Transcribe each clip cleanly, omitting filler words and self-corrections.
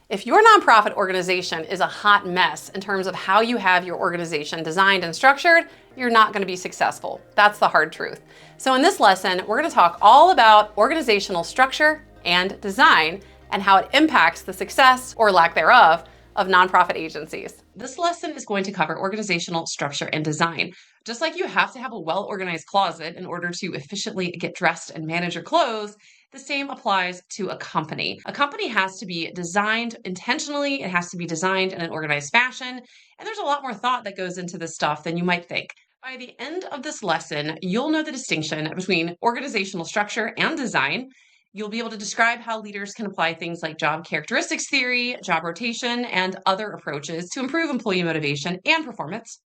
If your nonprofit organization is a hot mess in terms of how you have your organization designed and structured, you're not going to be successful. That's the hard truth. So in this lesson, we're going to talk all about organizational structure and design and how it impacts the success or lack thereof of nonprofit agencies. This lesson is going to cover organizational structure and design. Just like you have to have a well-organized closet in order to efficiently get dressed and manage your clothes, the same applies to a company. A company has to be designed intentionally, it has to be designed in an organized fashion, and there's a lot more thought that goes into this stuff than you might think. By the end of this lesson, you'll know the distinction between organizational structure and design. You'll be able to describe how leaders can apply things like job characteristics theory, job rotation, and other approaches to improve employee motivation and performance.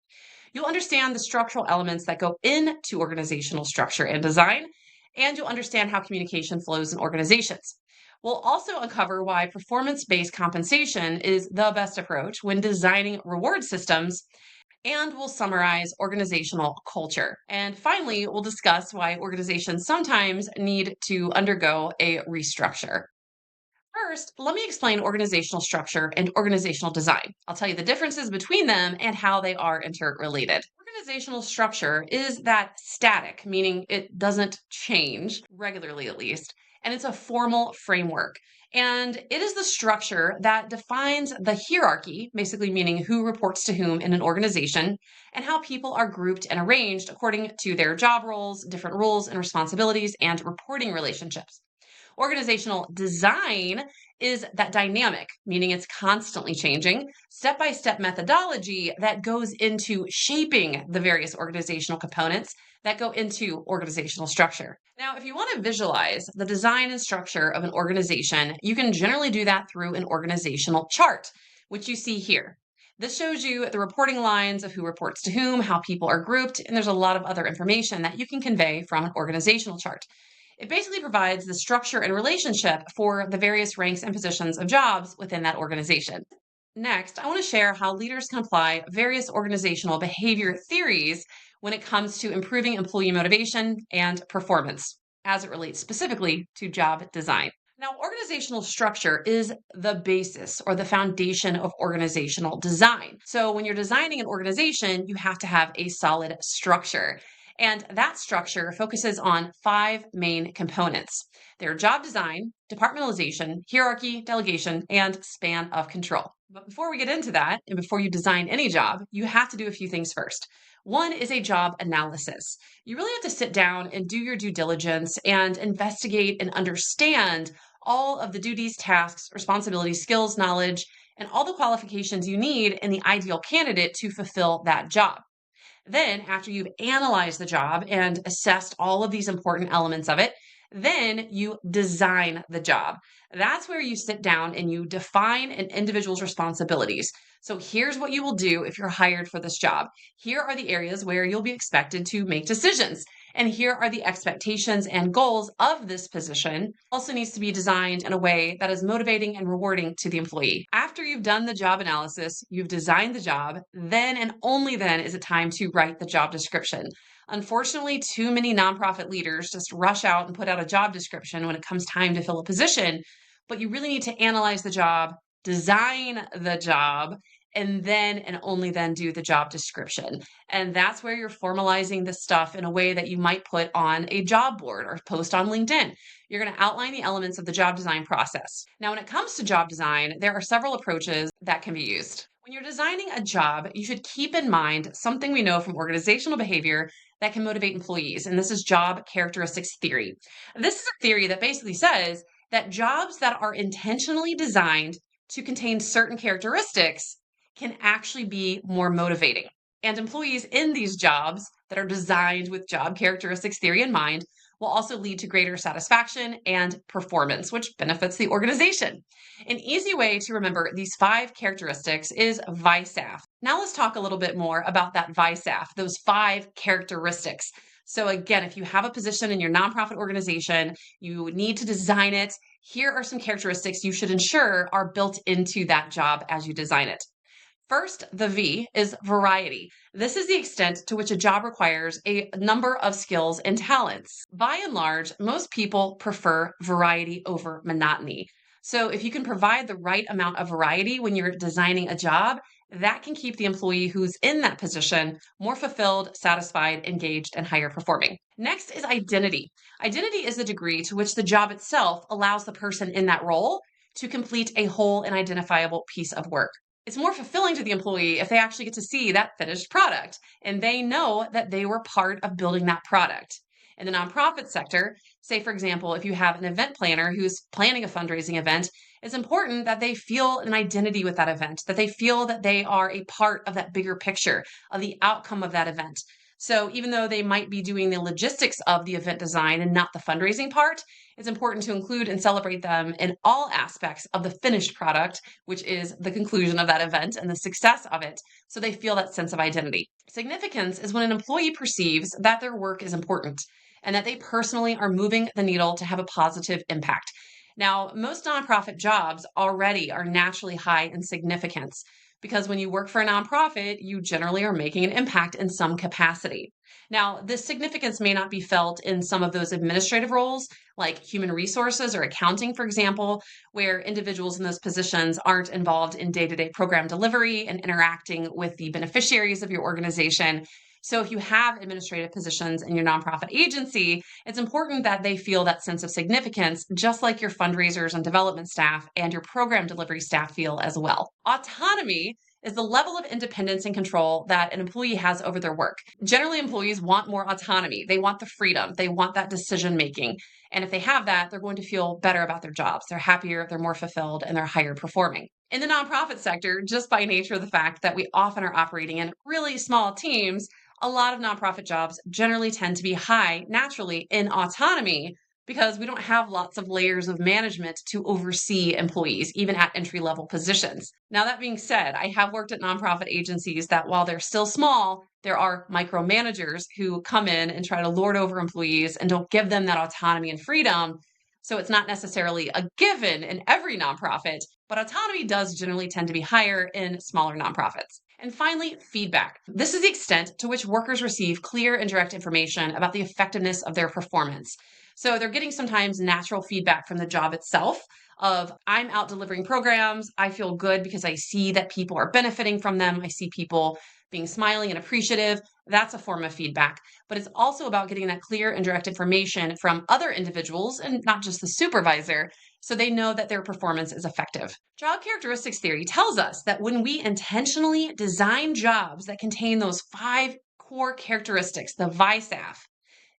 You'll understand the structural elements that go into organizational structure and design, and you'll understand how communication flows in organizations. We'll also uncover why performance-based compensation is the best approach when designing reward systems, and we'll summarize organizational culture. And finally, we'll discuss why organizations sometimes need to undergo a restructure. First, let me explain organizational structure and organizational design. I'll tell you the differences between them and how they are interrelated. Organizational structure is that static, meaning it doesn't change regularly at least, and it's a formal framework. And it is the structure that defines the hierarchy, basically meaning who reports to whom in an organization, and how people are grouped and arranged according to their job roles, different roles and responsibilities, and reporting relationships. Organizational design is that dynamic, meaning it's constantly changing, step-by-step methodology that goes into shaping the various organizational components that go into organizational structure. Now, if you want to visualize the design and structure of an organization, you can generally do that through an organizational chart, which you see here. This shows you the reporting lines of who reports to whom, how people are grouped, and there's a lot of other information that you can convey from an organizational chart. It basically provides the structure and relationship for the various ranks and positions of jobs within that organization. Next, I want to share how leaders can apply various organizational behavior theories when it comes to improving employee motivation and performance, as it relates specifically to job design. Now, organizational structure is the basis or the foundation of organizational design. So when you're designing an organization, you have to have a solid structure. And that structure focuses on 5 main components. They're job design, departmentalization, hierarchy, delegation, and span of control. But before we get into that, and before you design any job, you have to do a few things first. One is a job analysis. You really have to sit down and do your due diligence and investigate and understand all of the duties, tasks, responsibilities, skills, knowledge, and all the qualifications you need in the ideal candidate to fulfill that job. Then, after you've analyzed the job and assessed all of these important elements of it, then you design the job. That's where you sit down and you define an individual's responsibilities. So here's what you will do if you're hired for this job. Here are the areas where you'll be expected to make decisions. And here are the expectations and goals of this position. Also needs to be designed in a way that is motivating and rewarding to the employee. After you've done the job analysis, you've designed the job, then and only then is it time to write the job description. Unfortunately, too many nonprofit leaders just rush out and put out a job description when it comes time to fill a position, but you really need to analyze the job, design the job, and then and only then do the job description. And that's where you're formalizing this stuff in a way that you might put on a job board or post on LinkedIn. You're going to outline the elements of the job design process. Now, when it comes to job design, there are several approaches that can be used. When you're designing a job, you should keep in mind something we know from organizational behavior that can motivate employees, and this is job characteristics theory. This is a theory that basically says that jobs that are intentionally designed to contain certain characteristics can actually be more motivating. And employees in these jobs that are designed with job characteristics theory in mind will also lead to greater satisfaction and performance, which benefits the organization. An easy way to remember these 5 characteristics is VISAF. Now let's talk a little bit more about that VISAF, those 5 characteristics. So again, if you have a position in your nonprofit organization, you need to design it. Here are some characteristics you should ensure are built into that job as you design it. First, the V is variety. This is the extent to which a job requires a number of skills and talents. By and large, most people prefer variety over monotony. So if you can provide the right amount of variety when you're designing a job, that can keep the employee who's in that position more fulfilled, satisfied, engaged, and higher performing. Next is identity. Identity is the degree to which the job itself allows the person in that role to complete a whole and identifiable piece of work. It's more fulfilling to the employee if they actually get to see that finished product and they know that they were part of building that product. In the nonprofit sector, say, for example, if you have an event planner who's planning a fundraising event, it's important that they feel an identity with that event, that they feel that they are a part of that bigger picture of the outcome of that event. So even though they might be doing the logistics of the event design and not the fundraising part, it's important to include and celebrate them in all aspects of the finished product, which is the conclusion of that event and the success of it, so they feel that sense of identity. Significance is when an employee perceives that their work is important and that they personally are moving the needle to have a positive impact. Now, most nonprofit jobs already are naturally high in significance because when you work for a nonprofit, you generally are making an impact in some capacity. Now, this significance may not be felt in some of those administrative roles, like human resources or accounting, for example, where individuals in those positions aren't involved in day-to-day program delivery and interacting with the beneficiaries of your organization. So if you have administrative positions in your nonprofit agency, it's important that they feel that sense of significance, just like your fundraisers and development staff and your program delivery staff feel as well. Autonomy is the level of independence and control that an employee has over their work. Generally, employees want more autonomy. They want the freedom. They want that decision making. And if they have that, they're going to feel better about their jobs. They're happier, they're more fulfilled, and they're higher performing. In the nonprofit sector, just by nature of the fact that we often are operating in really small teams, a lot of nonprofit jobs generally tend to be high naturally in autonomy because we don't have lots of layers of management to oversee employees, even at entry level positions. Now, that being said, I have worked at nonprofit agencies that while they're still small, there are micromanagers who come in and try to lord over employees and don't give them that autonomy and freedom. So it's not necessarily a given in every nonprofit, but autonomy does generally tend to be higher in smaller nonprofits. And finally, feedback. This is the extent to which workers receive clear and direct information about the effectiveness of their performance. So they're getting sometimes natural feedback from the job itself of, I'm out delivering programs. I feel good because I see that people are benefiting from them. I see people being smiling and appreciative. That's a form of feedback. But it's also about getting that clear and direct information from other individuals and not just the supervisor, so they know that their performance is effective. Job characteristics theory tells us that when we intentionally design jobs that contain those 5 core characteristics, the VISAF,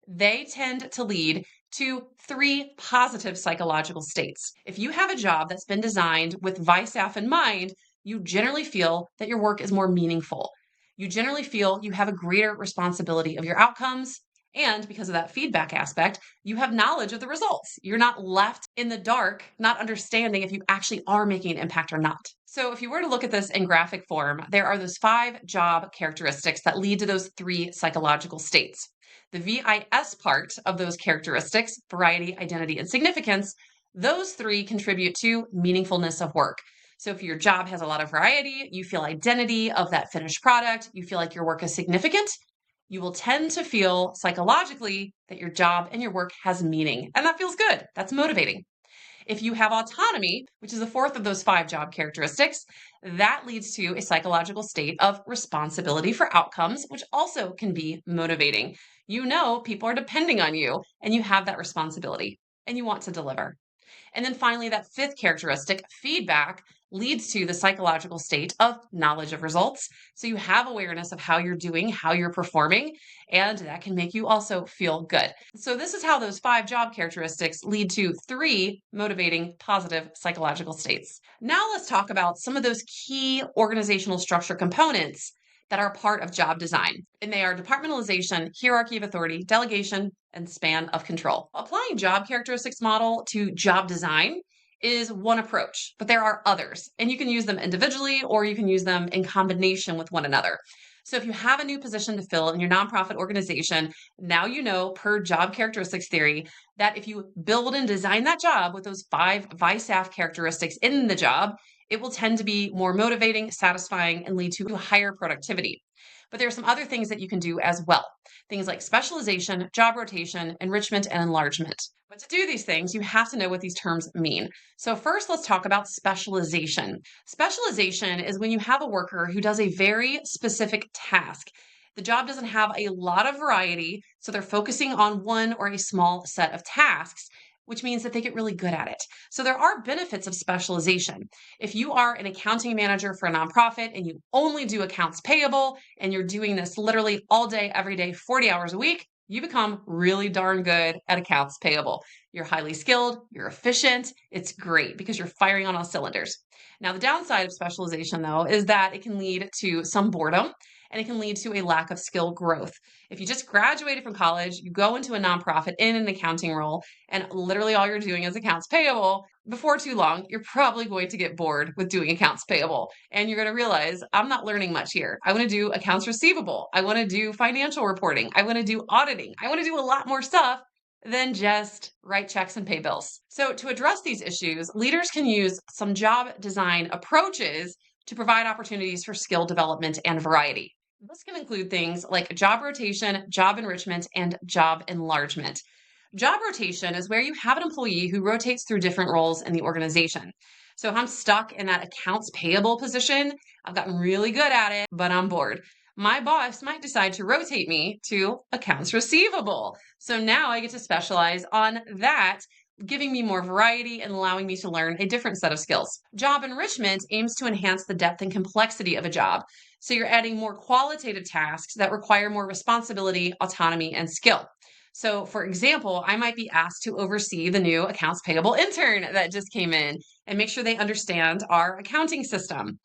they tend to lead to 3 positive psychological states. If you have a job that's been designed with VISAF in mind, you generally feel that your work is more meaningful. You generally feel you have a greater responsibility of your outcomes. And because of that feedback aspect, you have knowledge of the results. You're not left in the dark, not understanding if you actually are making an impact or not. So if you were to look at this in graphic form, there are those 5 job characteristics that lead to those 3 psychological states. The VIS part of those characteristics, variety, identity, and significance, those 3 contribute to meaningfulness of work. So if your job has a lot of variety, you feel identity of that finished product, you feel like your work is significant, you will tend to feel psychologically that your job and your work has meaning. And that feels good. That's motivating. If you have autonomy, which is the 4th of those 5 job characteristics, that leads to a psychological state of responsibility for outcomes, which also can be motivating. You know people are depending on you and you have that responsibility and you want to deliver. And then finally, that 5th characteristic, feedback, leads to the psychological state of knowledge of results. So you have awareness of how you're doing, how you're performing, and that can make you also feel good. So this is how those 5 job characteristics lead to 3 motivating positive psychological states. Now let's talk about some of those key organizational structure components that are part of job design. And they are departmentalization, hierarchy of authority, delegation, and span of control. Applying job characteristics model to job design is one approach, but there are others, and you can use them individually or you can use them in combination with one another. So if you have a new position to fill in your nonprofit organization, now you know per job characteristics theory that if you build and design that job with those 5 VISAF characteristics in the job, it will tend to be more motivating, satisfying, and lead to higher productivity. But there are some other things that you can do as well. Things like specialization, job rotation, enrichment, and enlargement. But to do these things, you have to know what these terms mean. So first, let's talk about specialization. Specialization is when you have a worker who does a very specific task. The job doesn't have a lot of variety, so they're focusing on one or a small set of tasks, which means that they get really good at it. So there are benefits of specialization. If you are an accounting manager for a nonprofit and you only do accounts payable and you're doing this literally all day, every day, 40 hours a week, you become really darn good at accounts payable. You're highly skilled, you're efficient, it's great because you're firing on all cylinders. Now, the downside of specialization, though, is that it can lead to some boredom and it can lead to a lack of skill growth. If you just graduated from college, you go into a nonprofit in an accounting role, and literally all you're doing is accounts payable, before too long, you're probably going to get bored with doing accounts payable. And you're going to realize, I'm not learning much here. I want to do accounts receivable. I want to do financial reporting. I want to do auditing. I want to do a lot more stuff than just write checks and pay bills. So to address these issues, leaders can use some job design approaches to provide opportunities for skill development and variety. This can include things like job rotation, job enrichment, and job enlargement. Job rotation is where you have an employee who rotates through different roles in the organization. So if I'm stuck in that accounts payable position, I've gotten really good at it, but I'm bored. My boss might decide to rotate me to accounts receivable. So now I get to specialize on that, giving me more variety and allowing me to learn a different set of skills. Job enrichment aims to enhance the depth and complexity of a job. So you're adding more qualitative tasks that require more responsibility, autonomy, and skill. So for example, I might be asked to oversee the new accounts payable intern that just came in and make sure they understand our accounting system.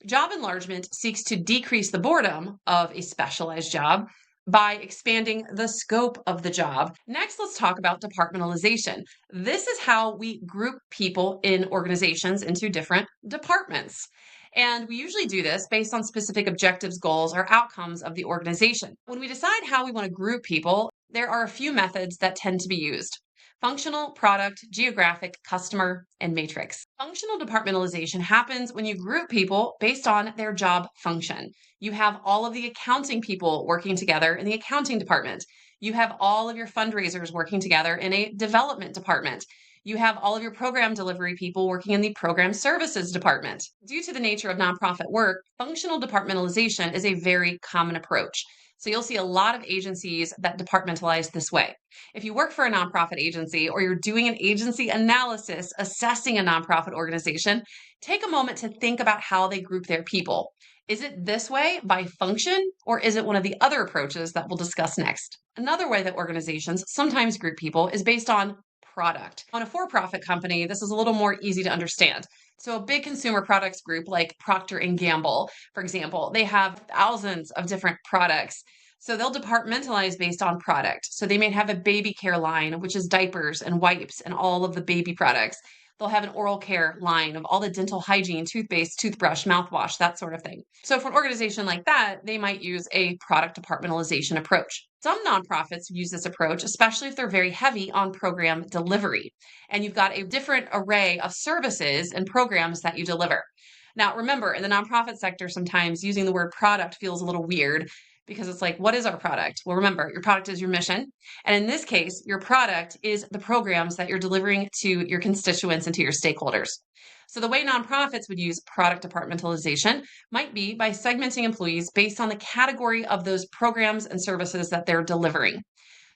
Job enlargement seeks to decrease the boredom of a specialized job by expanding the scope of the job. Next, let's talk about departmentalization. This is how we group people in organizations into different departments. And we usually do this based on specific objectives, goals, or outcomes of the organization. When we decide how we want to group people, there are a few methods that tend to be used: functional, product, geographic, customer, and matrix. Functional departmentalization happens when you group people based on their job function. You have all of the accounting people working together in the accounting department. You have all of your fundraisers working together in a development department. You have all of your program delivery people working in the program services department. Due to the nature of nonprofit work, functional departmentalization is a very common approach. So you'll see a lot of agencies that departmentalize this way. If you work for a nonprofit agency or you're doing an agency analysis assessing a nonprofit organization, take a moment to think about how they group their people. Is it this way by function, or is it one of the other approaches that we'll discuss next? Another way that organizations sometimes group people is based on product. On a for-profit company, this is a little more easy to understand. So a big consumer products group like Procter & Gamble, for example, they have thousands of different products. So they'll departmentalize based on product. So they may have a baby care line, which is diapers and wipes and all of the baby products. They'll have an oral care line of all the dental hygiene, toothpaste, toothbrush, mouthwash, that sort of thing. So for an organization like that, they might use a product departmentalization approach. Some nonprofits use this approach, especially if they're very heavy on program delivery. And you've got a different array of services and programs that you deliver. Now, remember, in the nonprofit sector, sometimes using the word product feels a little weird, because it's like, what is our product? Well, remember, your product is your mission. And in this case, your product is the programs that you're delivering to your constituents and to your stakeholders. So the way nonprofits would use product departmentalization might be by segmenting employees based on the category of those programs and services that they're delivering.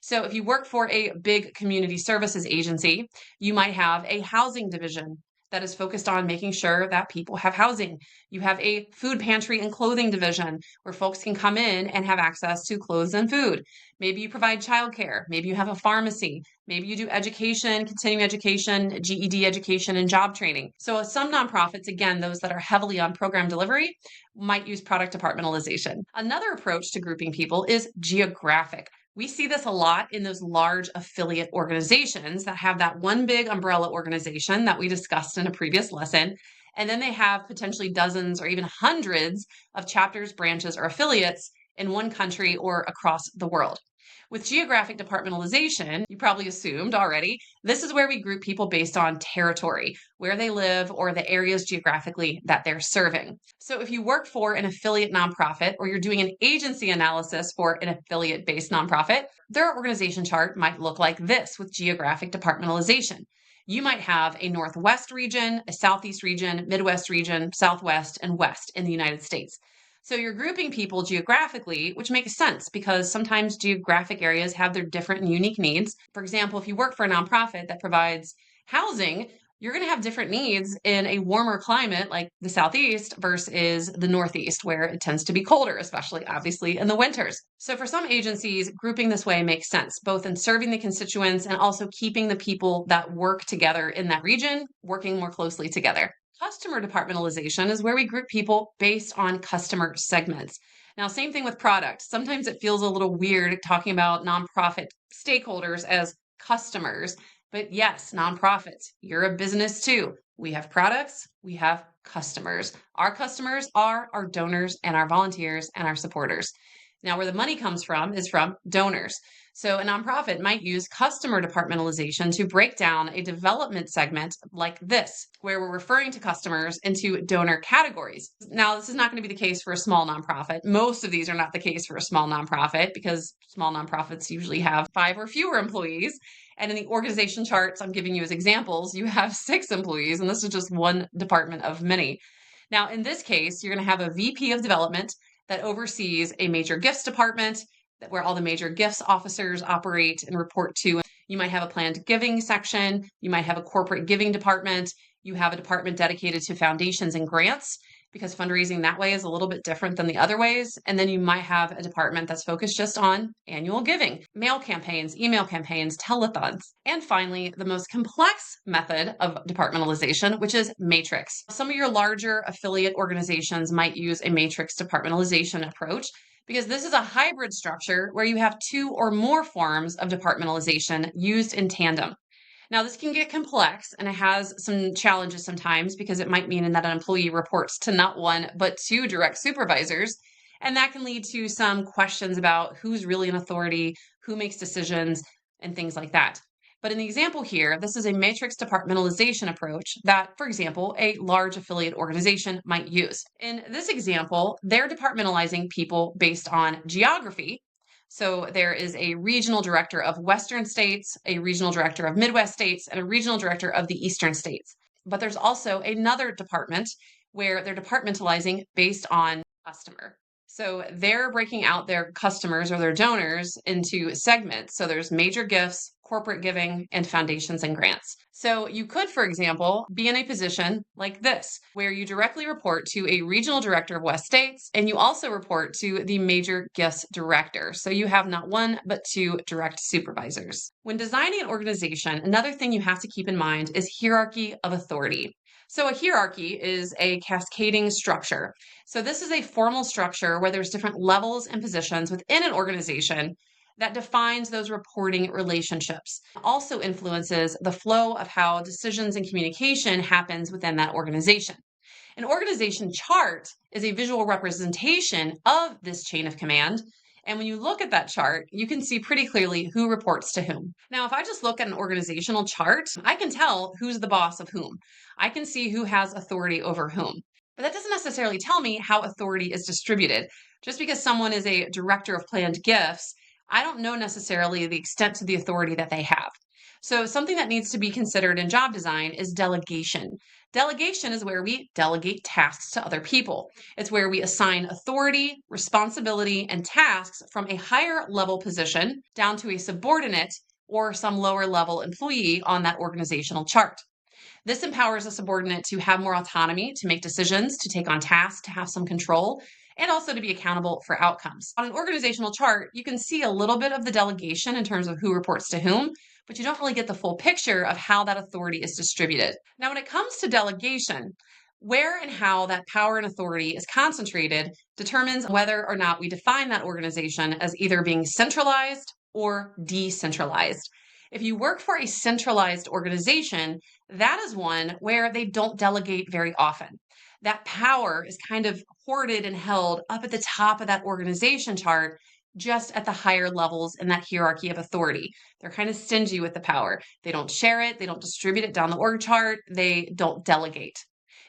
So if you work for a big community services agency, you might have a housing division that is focused on making sure that people have housing. You have a food pantry and clothing division where folks can come in and have access to clothes and food. Maybe you provide childcare. Maybe you have a pharmacy. Maybe you do education, continuing education, GED education, and job training. So some nonprofits, again, those that are heavily on program delivery, might use product departmentalization. Another approach to grouping people is geographic. We see this a lot in those large affiliate organizations that have that one big umbrella organization that we discussed in a previous lesson. And then they have potentially dozens or even hundreds of chapters, branches, or affiliates in one country or across the world. With geographic departmentalization, you probably assumed already, this is where we group people based on territory, where they live, or the areas geographically that they're serving. So if you work for an affiliate nonprofit or you're doing an agency analysis for an affiliate-based nonprofit, their organization chart might look like this with geographic departmentalization. You might have a Northwest region, a Southeast region, Midwest region, Southwest, and West in the United States. So you're grouping people geographically, which makes sense because sometimes geographic areas have their different and unique needs. For example, if you work for a nonprofit that provides housing, you're going to have different needs in a warmer climate like the Southeast versus the Northeast, where it tends to be colder, especially obviously in the winters. So for some agencies, grouping this way makes sense, both in serving the constituents and also keeping the people that work together in that region working more closely together. Customer departmentalization is where we group people based on customer segments. Now, same thing with product. Sometimes it feels a little weird talking about nonprofit stakeholders as customers, but yes, nonprofits, you're a business too. We have products, we have customers. Our customers are our donors and our volunteers and our supporters. Now, where the money comes from is from donors. So a nonprofit might use customer departmentalization to break down a development segment like this, where we're referring to customers into donor categories. Now, this is not going to be the case for a small nonprofit. Most of these are not the case for a small nonprofit because small nonprofits usually have 5 or fewer employees. And in the organization charts I'm giving you as examples, you have 6 employees, and this is just one department of many. Now, in this case, you're going to have a VP of development that oversees a major gifts department where all the major gifts officers operate and report to. You might have a planned giving section. You might have a corporate giving department. You have a department dedicated to foundations and grants because fundraising that way is a little bit different than the other ways. And then you might have a department that's focused just on annual giving, mail campaigns, email campaigns, telethons. And finally, the most complex method of departmentalization, which is matrix. Some of your larger affiliate organizations might use a matrix departmentalization approach because this is a hybrid structure where you have 2 or more forms of departmentalization used in tandem. Now, this can get complex and it has some challenges sometimes because it might mean that an employee reports to not 1, but 2 direct supervisors. And that can lead to some questions about who's really an authority, who makes decisions, and things like that. But in the example here, this is a matrix departmentalization approach that, for example, a large affiliate organization might use. In this example, they're departmentalizing people based on geography. So there is a regional director of Western states, a regional director of Midwest states, and a regional director of the Eastern states. But there's also another department where they're departmentalizing based on customer. So they're breaking out their customers or their donors into segments. So there's major gifts, corporate giving, and foundations and grants. So you could, for example, be in a position like this, where you directly report to a regional director of West States, and you also report to the major gifts director. So you have not 1, but 2 direct supervisors. When designing an organization, another thing you have to keep in mind is hierarchy of authority. So a hierarchy is a cascading structure. So this is a formal structure where there's different levels and positions within an organization that defines those reporting relationships. It also influences the flow of how decisions and communication happens within that organization. An organization chart is a visual representation of this chain of command. And when you look at that chart, you can see pretty clearly who reports to whom. Now, if I just look at an organizational chart, I can tell who's the boss of whom. I can see who has authority over whom. But that doesn't necessarily tell me how authority is distributed. Just because someone is a director of planned gifts, I don't know necessarily the extent to the authority that they have. So something that needs to be considered in job design is delegation. Delegation is where we delegate tasks to other people. It's where we assign authority, responsibility, and tasks from a higher level position down to a subordinate or some lower level employee on that organizational chart. This empowers a subordinate to have more autonomy, to make decisions, to take on tasks, to have some control, and also to be accountable for outcomes. On an organizational chart, you can see a little bit of the delegation in terms of who reports to whom, but you don't really get the full picture of how that authority is distributed. Now, when it comes to delegation, where and how that power and authority is concentrated determines whether or not we define that organization as either being centralized or decentralized. If you work for a centralized organization, that is one where they don't delegate very often. That power is kind of hoarded and held up at the top of that organization chart just at the higher levels in that hierarchy of authority. They're kind of stingy with the power. They don't share it, they don't distribute it down the org chart, they don't delegate.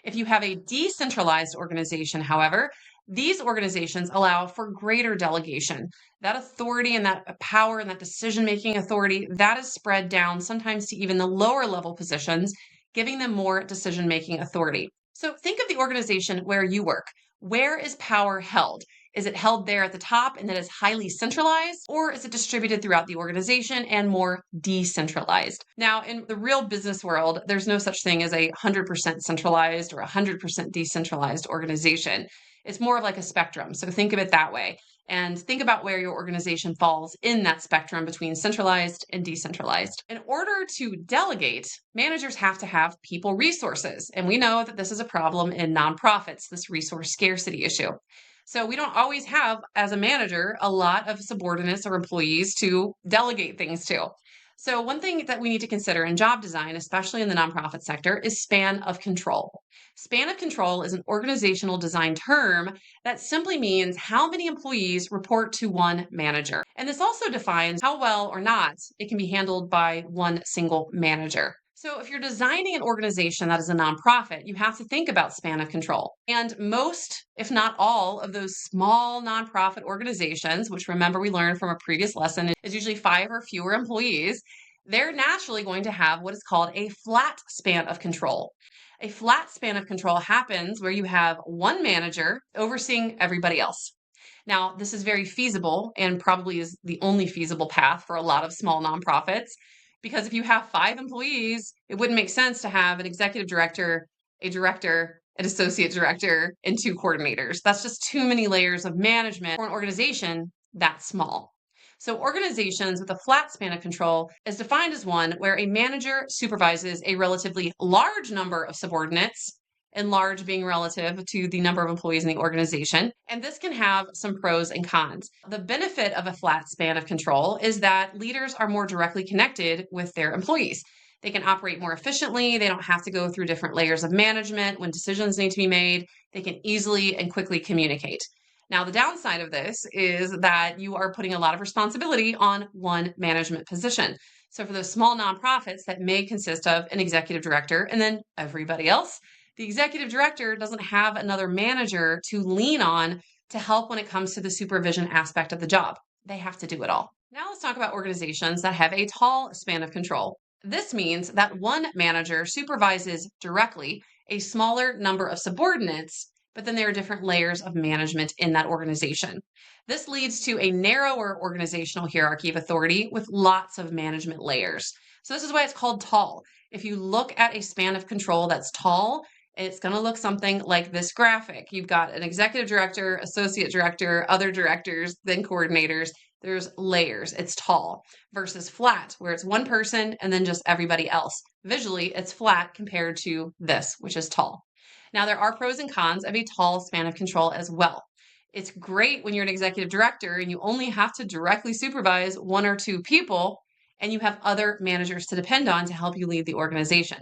If you have a decentralized organization, however, these organizations allow for greater delegation. That authority and that power and that decision-making authority, that is spread down sometimes to even the lower level positions, giving them more decision-making authority. So think of the organization where you work. Where is power held? Is it held there at the top and that is highly centralized, or is it distributed throughout the organization and more decentralized? Now, in the real business world, there's no such thing as a 100% centralized or 100% decentralized organization. It's more of like a spectrum. So think of it that way. And think about where your organization falls in that spectrum between centralized and decentralized. In order to delegate, managers have to have people resources. And we know that this is a problem in nonprofits, this resource scarcity issue. So we don't always have, as a manager, a lot of subordinates or employees to delegate things to. So one thing that we need to consider in job design, especially in the nonprofit sector, is span of control. Span of control is an organizational design term that simply means how many employees report to one manager. And this also defines how well or not it can be handled by one single manager. So if you're designing an organization that is a nonprofit, you have to think about span of control. And most, if not all, of those small nonprofit organizations, which remember we learned from a previous lesson is usually 5 or fewer employees, they're naturally going to have what is called a flat span of control. A flat span of control happens where you have one manager overseeing everybody else. Now, this is very feasible and probably is the only feasible path for a lot of small nonprofits. Because if you have 5 employees, it wouldn't make sense to have an executive director, a director, an associate director, and 2 coordinators. That's just too many layers of management for an organization that small. So organizations with a flat span of control is defined as one where a manager supervises a relatively large number of subordinates, and large being relative to the number of employees in the organization. And this can have some pros and cons. The benefit of a flat span of control is that leaders are more directly connected with their employees. They can operate more efficiently. They don't have to go through different layers of management when decisions need to be made. They can easily and quickly communicate. Now, the downside of this is that you are putting a lot of responsibility on one management position. So for those small nonprofits that may consist of an executive director and then everybody else, the executive director doesn't have another manager to lean on to help when it comes to the supervision aspect of the job. They have to do it all. Now let's talk about organizations that have a tall span of control. This means that one manager supervises directly a smaller number of subordinates, but then there are different layers of management in that organization. This leads to a narrower organizational hierarchy of authority with lots of management layers. So this is why it's called tall. If you look at a span of control that's tall, it's going to look something like this graphic. You've got an executive director, associate director, other directors, then coordinators. There's layers. It's tall versus flat, where it's one person and then just everybody else. Visually, it's flat compared to this, which is tall. Now, there are pros and cons of a tall span of control as well. It's great when you're an executive director and you only have to directly supervise 1 or 2 people and you have other managers to depend on to help you lead the organization.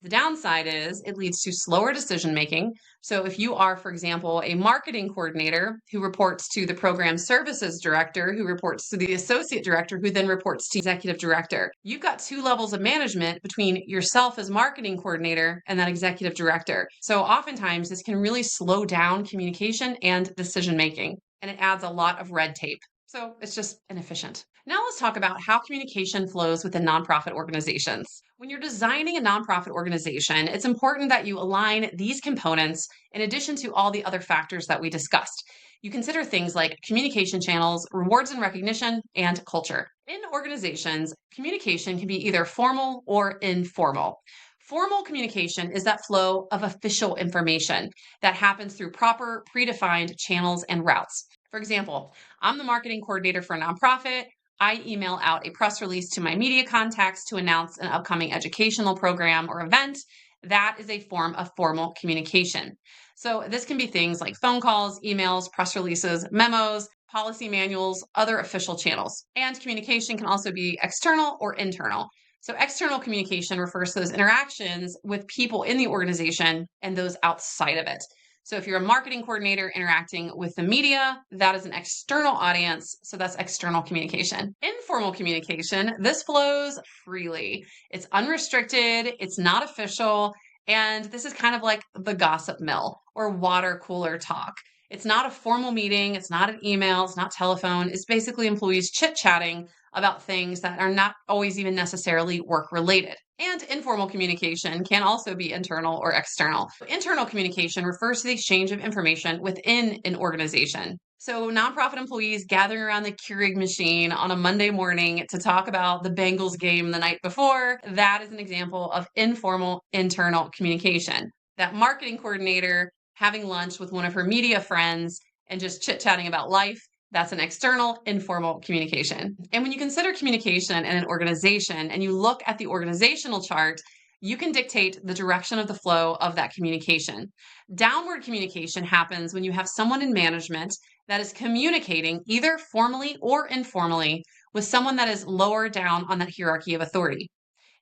The downside is it leads to slower decision making. So if you are, for example, a marketing coordinator who reports to the program services director, who reports to the associate director, who then reports to executive director, you've got 2 levels of management between yourself as marketing coordinator and that executive director. So oftentimes this can really slow down communication and decision making, and it adds a lot of red tape. So it's just inefficient. Now let's talk about how communication flows within nonprofit organizations. When you're designing a nonprofit organization, it's important that you align these components in addition to all the other factors that we discussed. You consider things like communication channels, rewards and recognition, and culture. In organizations, communication can be either formal or informal. Formal communication is that flow of official information that happens through proper predefined channels and routes. For example, I'm the marketing coordinator for a nonprofit. I email out a press release to my media contacts to announce an upcoming educational program or event. That is a form of formal communication. So this can be things like phone calls, emails, press releases, memos, policy manuals, other official channels. And communication can also be external or internal. So external communication refers to those interactions with people in the organization and those outside of it. So if you're a marketing coordinator interacting with the media, that is an external audience. So that's external communication. Informal communication, this flows freely. It's unrestricted, it's not official, and this is kind of like the gossip mill or water cooler talk. It's not a formal meeting, it's not an email, it's not telephone. It's basically employees chit-chatting about things that are not always even necessarily work related. And informal communication can also be internal or external. Internal communication refers to the exchange of information within an organization. So nonprofit employees gathering around the Keurig machine on a Monday morning to talk about the Bengals game the night before, that is an example of informal internal communication. That marketing coordinator having lunch with one of her media friends and just chit-chatting about life, that's an external, informal communication. And when you consider communication in an organization and you look at the organizational chart, you can dictate the direction of the flow of that communication. Downward communication happens when you have someone in management that is communicating either formally or informally with someone that is lower down on that hierarchy of authority.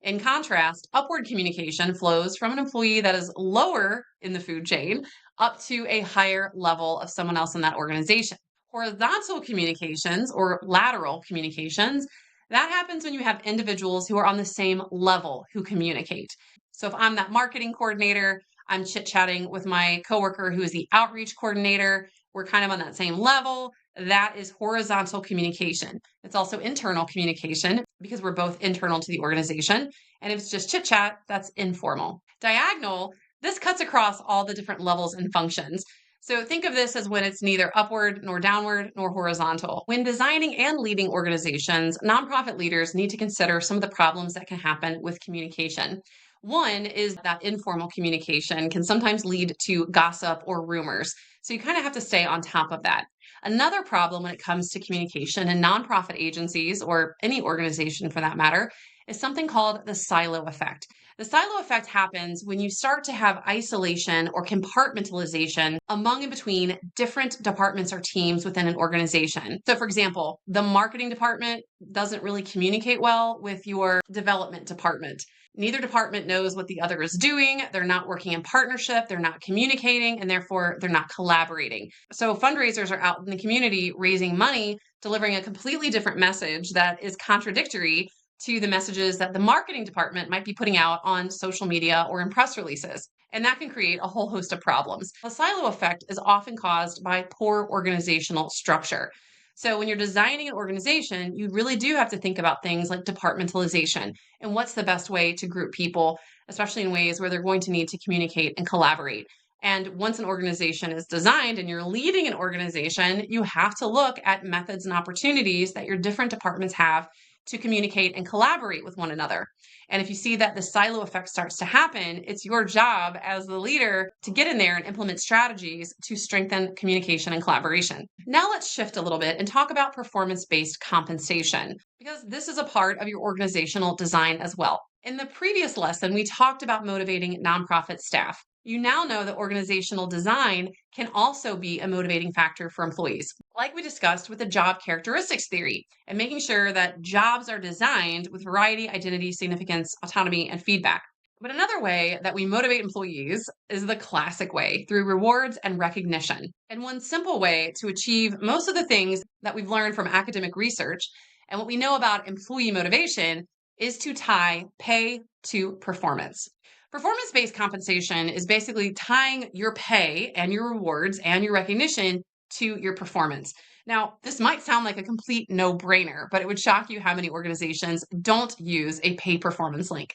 In contrast, upward communication flows from an employee that is lower in the food chain up to a higher level of someone else in that organization. Horizontal communications or lateral communications, that happens when you have individuals who are on the same level who communicate. So if I'm that marketing coordinator, I'm chit-chatting with my coworker who is the outreach coordinator, we're kind of on that same level. That is horizontal communication. It's also internal communication because we're both internal to the organization. And if it's just chit chat, that's informal. Diagonal, this cuts across all the different levels and functions. So think of this as when it's neither upward nor downward nor horizontal. When designing and leading organizations, nonprofit leaders need to consider some of the problems that can happen with communication. One is that informal communication can sometimes lead to gossip or rumors. So you kind of have to stay on top of that. Another problem when it comes to communication in nonprofit agencies or any organization for that matter is something called the silo effect. The silo effect happens when you start to have isolation or compartmentalization among and between different departments or teams within an organization. So for example, the marketing department doesn't really communicate well with your development department. Neither department knows what the other is doing. They're not working in partnership. They're not communicating, and therefore they're not collaborating. So fundraisers are out in the community raising money, delivering a completely different message that is contradictory to the messages that the marketing department might be putting out on social media or in press releases. And that can create a whole host of problems. The silo effect is often caused by poor organizational structure. So when you're designing an organization, you really do have to think about things like departmentalization and what's the best way to group people, especially in ways where they're going to need to communicate and collaborate. And once an organization is designed and you're leading an organization, you have to look at methods and opportunities that your different departments have to communicate and collaborate with one another. And if you see that the silo effect starts to happen, it's your job as the leader to get in there and implement strategies to strengthen communication and collaboration. Now let's shift a little bit and talk about performance-based compensation, because this is a part of your organizational design as well. In the previous lesson, we talked about motivating nonprofit staff. You now know that organizational design can also be a motivating factor for employees, like we discussed with the job characteristics theory, and making sure that jobs are designed with variety, identity, significance, autonomy, and feedback. But another way that we motivate employees is the classic way, through rewards and recognition. And one simple way to achieve most of the things that we've learned from academic research and what we know about employee motivation is to tie pay to performance. Performance-based compensation is basically tying your pay and your rewards and your recognition to your performance. Now, this might sound like a complete no-brainer, but it would shock you how many organizations don't use a pay performance link.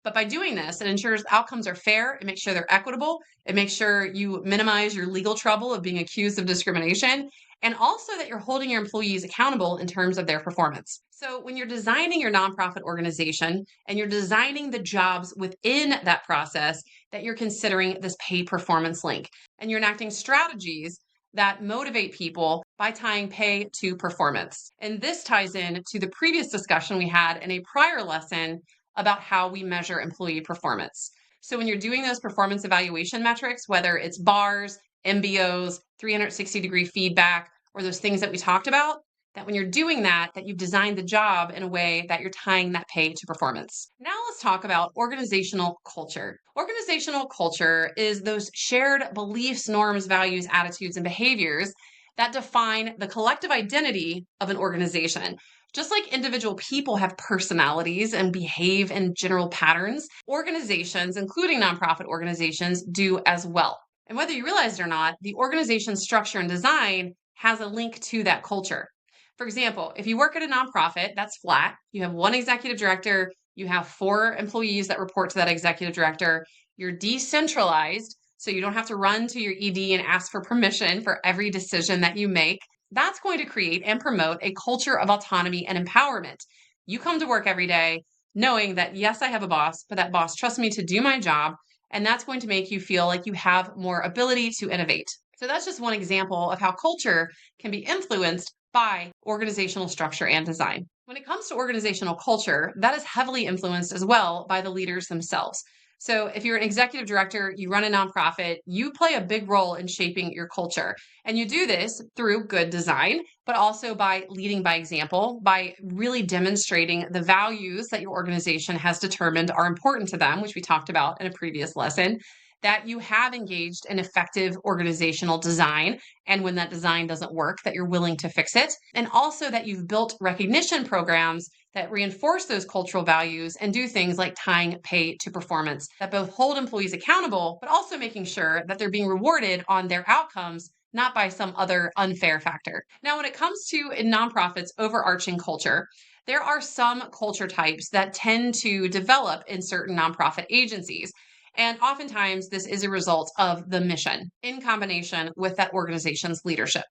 But by doing this, it ensures outcomes are fair, it makes sure they're equitable, it makes sure you minimize your legal trouble of being accused of discrimination, and also that you're holding your employees accountable in terms of their performance. So when you're designing your nonprofit organization and you're designing the jobs within that process, that you're considering this pay performance link, and you're enacting strategies that motivate people by tying pay to performance. And this ties in to the previous discussion we had in a prior lesson about how we measure employee performance. So when you're doing those performance evaluation metrics, whether it's bars, MBOs, 360-degree feedback, or those things that we talked about, that when you're doing that, that you've designed the job in a way that you're tying that pay to performance. Now let's talk about organizational culture. Organizational culture is those shared beliefs, norms, values, attitudes, and behaviors that define the collective identity of an organization. Just like individual people have personalities and behave in general patterns, organizations, including nonprofit organizations, do as well. And whether you realize it or not, the organization's structure and design has a link to that culture. For example, if you work at a nonprofit, that's flat. You have one executive director, you have 4 employees that report to that executive director. You're decentralized, so you don't have to run to your ED and ask for permission for every decision that you make. That's going to create and promote a culture of autonomy and empowerment. You come to work every day knowing that, yes, I have a boss, but that boss trusts me to do my job, and that's going to make you feel like you have more ability to innovate. So that's just one example of how culture can be influenced by organizational structure and design. When it comes to organizational culture, that is heavily influenced as well by the leaders themselves. So if you're an executive director, you run a nonprofit, you play a big role in shaping your culture. And you do this through good design, but also by leading by example, by really demonstrating the values that your organization has determined are important to them, which we talked about in a previous lesson, that you have engaged in effective organizational design. And when that design doesn't work, that you're willing to fix it. And also that you've built recognition programs that reinforce those cultural values and do things like tying pay to performance that both hold employees accountable, but also making sure that they're being rewarded on their outcomes, not by some other unfair factor. Now, when it comes to a nonprofit's overarching culture, there are some culture types that tend to develop in certain nonprofit agencies. And oftentimes, this is a result of the mission in combination with that organization's leadership.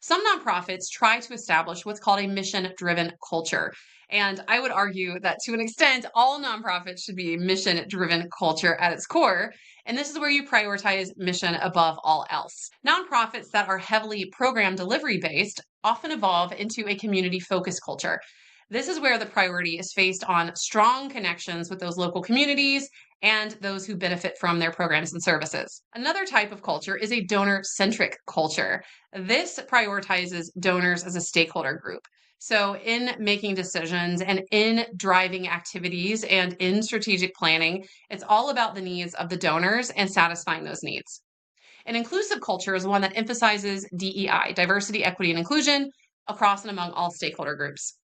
Some nonprofits try to establish what's called a mission-driven culture. And I would argue that to an extent, all nonprofits should be a mission-driven culture at its core. And this is where you prioritize mission above all else. Nonprofits that are heavily program delivery based often evolve into a community-focused culture. This is where the priority is based on strong connections with those local communities and those who benefit from their programs and services. Another type of culture is a donor-centric culture. This prioritizes donors as a stakeholder group. So in making decisions and in driving activities and in strategic planning, it's all about the needs of the donors and satisfying those needs. An inclusive culture is one that emphasizes DEI, diversity, equity, and inclusion, across and among all stakeholder groups.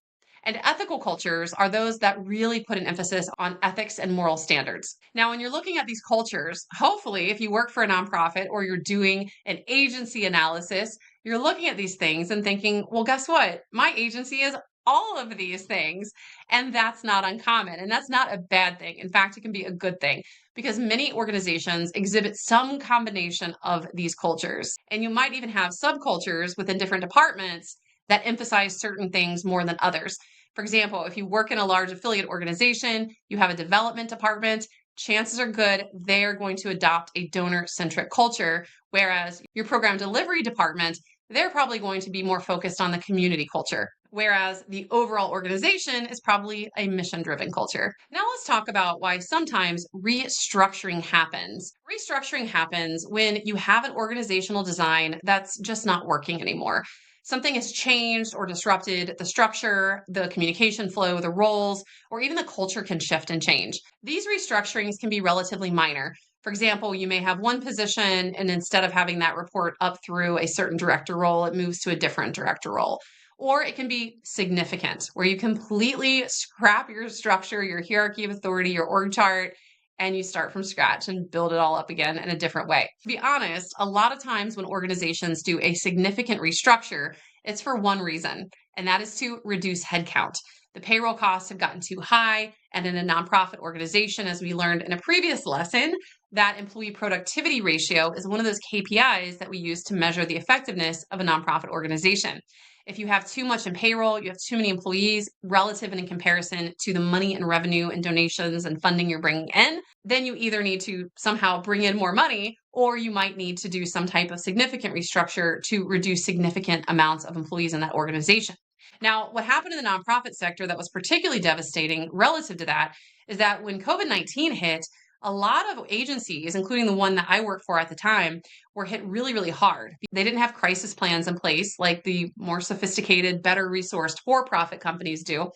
And ethical cultures are those that really put an emphasis on ethics and moral standards. Now, when you're looking at these cultures, hopefully, if you work for a nonprofit or you're doing an agency analysis, you're looking at these things and thinking, well, guess what? My agency is all of these things. And that's not uncommon. And that's not a bad thing. In fact, it can be a good thing because many organizations exhibit some combination of these cultures. And you might even have subcultures within different departments that emphasize certain things more than others. For example, if you work in a large affiliate organization, you have a development department, chances are good they're going to adopt a donor-centric culture, whereas your program delivery department, they're probably going to be more focused on the community culture, whereas the overall organization is probably a mission-driven culture. Now let's talk about why sometimes restructuring happens. Restructuring happens when you have an organizational design that's just not working anymore. Something has changed or disrupted the structure, the communication flow, the roles, or even the culture can shift and change. These restructurings can be relatively minor. For example, you may have one position and instead of having that report up through a certain director role, it moves to a different director role. Or it can be significant, where you completely scrap your structure, your hierarchy of authority, your org chart, and you start from scratch and build it all up again in a different way. To be honest, a lot of times when organizations do a significant restructure, it's for one reason, and that is to reduce headcount. The payroll costs have gotten too high, and in a nonprofit organization, as we learned in a previous lesson, that employee productivity ratio is one of those KPIs that we use to measure the effectiveness of a nonprofit organization. If you have too much in payroll, you have too many employees relative and in comparison to the money and revenue and donations and funding you're bringing in, then you either need to somehow bring in more money, or you might need to do some type of significant restructure to reduce significant amounts of employees in that organization. Now, what happened in the nonprofit sector that was particularly devastating relative to that is that when COVID-19 hit, A lot of agencies, including the one that I worked for at the time, were hit really, really hard. They didn't have crisis plans in place like the more sophisticated, better resourced for-profit companies do.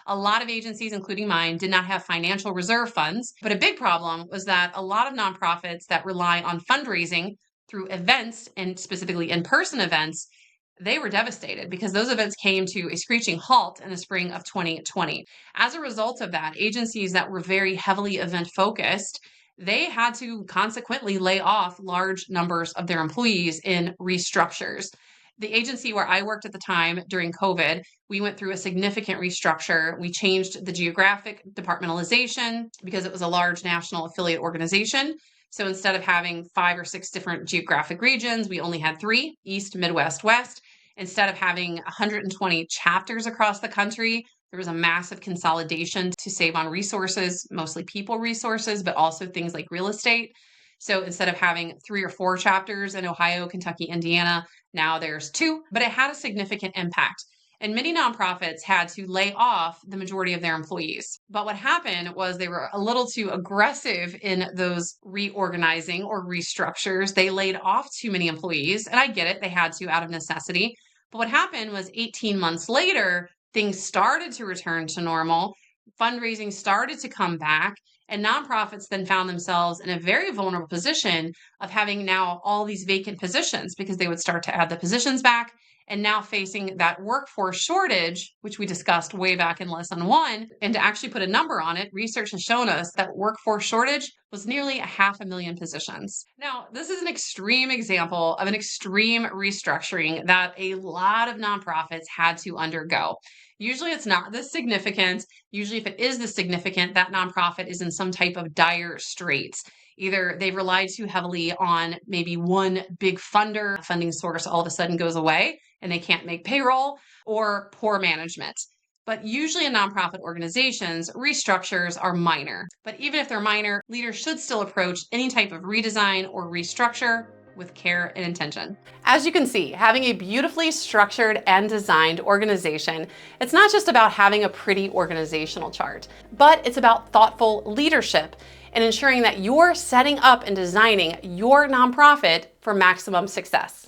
A lot of agencies, including mine, did not have financial reserve funds. But a big problem was that a lot of nonprofits that rely on fundraising through events, and specifically in-person events, they were devastated because those events came to a screeching halt in the spring of 2020. As a result of that, agencies that were very heavily event focused, they had to consequently lay off large numbers of their employees in restructures. The agency where I worked at the time during COVID, we went through a significant restructure. We changed the geographic departmentalization because it was a large national affiliate organization. So instead of having 5 or 6 different geographic regions, we only had 3, East, Midwest, West. Instead of having 120 chapters across the country, there was a massive consolidation to save on resources, mostly people resources, but also things like real estate. So instead of having 3 or 4 chapters in Ohio, Kentucky, Indiana, now there's 2, but it had a significant impact. And many nonprofits had to lay off the majority of their employees. But what happened was they were a little too aggressive in those reorganizing or restructures. They laid off too many employees, and I get it, they had to out of necessity. But what happened was 18 months later, things started to return to normal. Fundraising started to come back, and nonprofits then found themselves in a very vulnerable position of having now all these vacant positions because they would start to add the positions back. And now facing that workforce shortage, which we discussed way back in lesson 1, and to actually put a number on it, research has shown us that workforce shortage was nearly 500,000 positions. Now, this is an extreme example of an extreme restructuring that a lot of nonprofits had to undergo. Usually it's not this significant. Usually if it is this significant, that nonprofit is in some type of dire straits. Either they've relied too heavily on maybe one big funding source all of a sudden goes away and they can't make payroll, or poor management. But usually in nonprofit organizations, restructures are minor. But even if they're minor, leaders should still approach any type of redesign or restructure with care and intention. As you can see, having a beautifully structured and designed organization, it's not just about having a pretty organizational chart, but it's about thoughtful leadership and ensuring that you're setting up and designing your nonprofit for maximum success.